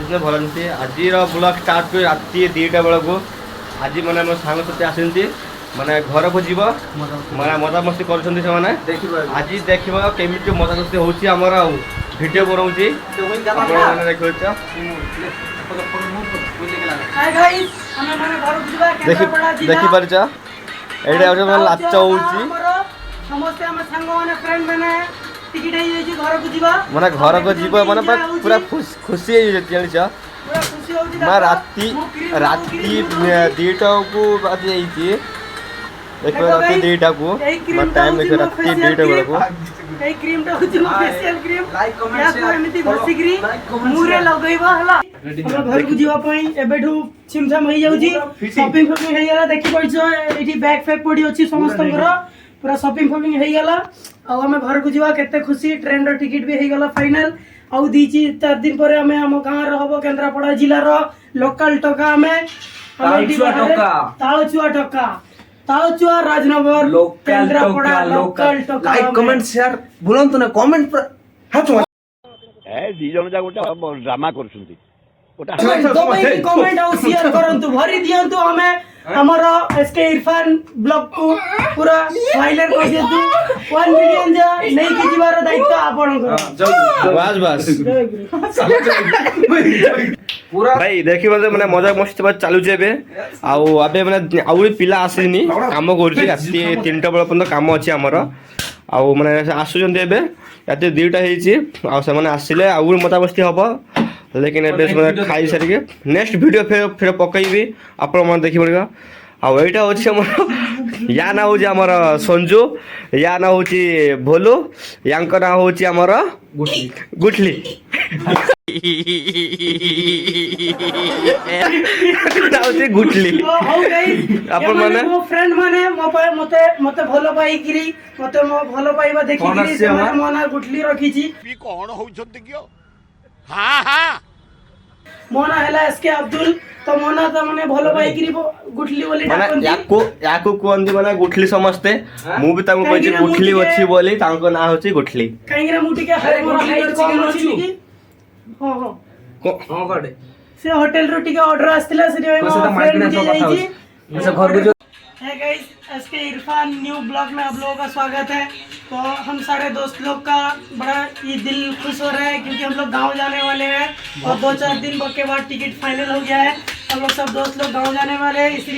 अच्छे भल अच्छे आज ब्लॉग स्टार्ट कर राति 2टा बेल को आज मैंने मोर सांग साथी आसती माने घर को जीव माने मजामस्ती कर आज देखा केमी मजामस्ती होमर भिडियो बनाऊँगी देखिपार ये लाच माने घर को जीव माने पूरा खुशी जान राति 2टा को आज देखो राति 2टा को टाइम देखो राति 2टा बेल को এই ক্রিমটা হচ্ছে ফেশিয়াল ক্রিম ইয়াকো এমিতি ঘষিকরি মুরে লগাইবা হলা আমরা ঘরକୁ ଯିବା ପାଇଁ ଏବେଠୁ ଛିମଛାମ ହେଇ ଯାଉଛି ଶପିଂ ଫପିଂ ହେଇଗଲା ଦେଖି ପାରୁଛ ଏଠି ବ୍ୟାଗ ଫ୍ୟାଗ ପଡି ଅଛି ସମସ୍ତଙ୍କର ପୁରା ଶପିଂ ଫପିଂ ହେଇଗଲା ଆଉ ଆମେ ଘରକୁ ଯିବା କେତେ ଖୁସି ଟ୍ରେନ ର ଟିକେଟ ବି ହେଇଗଲା ଫାଇନାଲ ଆଉ ଦିଛି 4 दिन ପରେ ଆମେ ଆମ ଗାଁ ର ହବ କେନ୍ଦ୍ରାପଡ଼ା ଜିଲ୍ଲାର लोकल टका ଆମେ ତାଳଚୁଆ ଟକା तालचुआ राजनगर केंद्रापड़ा लोकल टका लाइक कमेंट शेयर भूलंतु ना कमेंट पर हाथ ए दी जण जा गोटा ड्रामा करछुंती गोटा कमेंट और शेयर करंतु भरी दियंतु हमें हमरो एसके इरफान ब्लॉग को पूरा वायरल कर दियंतु 1 मिलियन जा नहीं कि जीवार दायित्व आपन को बस पूरा भाई देखि माने मजा मस्ती बात चालू जे बे आबे माने आउरी पिला आसीनी काम करछि राति 3टा बेल पर्यंत काम अछि हमर आउ माने आसु जंदे बे राति 2टा हेछि आ से माने आसीले आउरी मजा मस्ती हबो लेकिन एबे माने खाई सारी के नेक्स्ट वीडियो फिर पकईबी आपण माने देखि पड़िगा आ एटा होछि हमर या ना होछि हमर संजू या ना होछि भोलू यांकर ना होछि हमर गुठली गुठली आपण माने मो फ्रेंड माने मते मते भलो पाई गिरी मते मो भलो पाइबा देखि गिरी मो ना गुठली रखी छी बी कोन होउछंती कियो हां हां मोना हैला एसके अब्दुल तो मोना तो माने भलो पाई गिरी गुठली बोली डाकन याको कोंदी माने गुठली समझते मु भी ताको कहछि गुठली अछि बोली ताको ना होछि गुठली काईरा मु टिके हाय हाइट कम अछि कि हां हां गाडे से होटल रो टिके ऑर्डर आस्तिला से फ्रेंड जे जाई छी से घर को है guys SK Irfan new blog में आप लोगों का स्वागत है। तो हम सारे दोस्त लोग का बड़ा ये दिल खुश हो रहा है क्योंकि हम लोग गांव जाने वाले हैं और 2-4 दिन के बाद टिकट फाइनल हो गया है। हम लोग सब दोस्त लोग गांव जाने वाले हैं इसलिए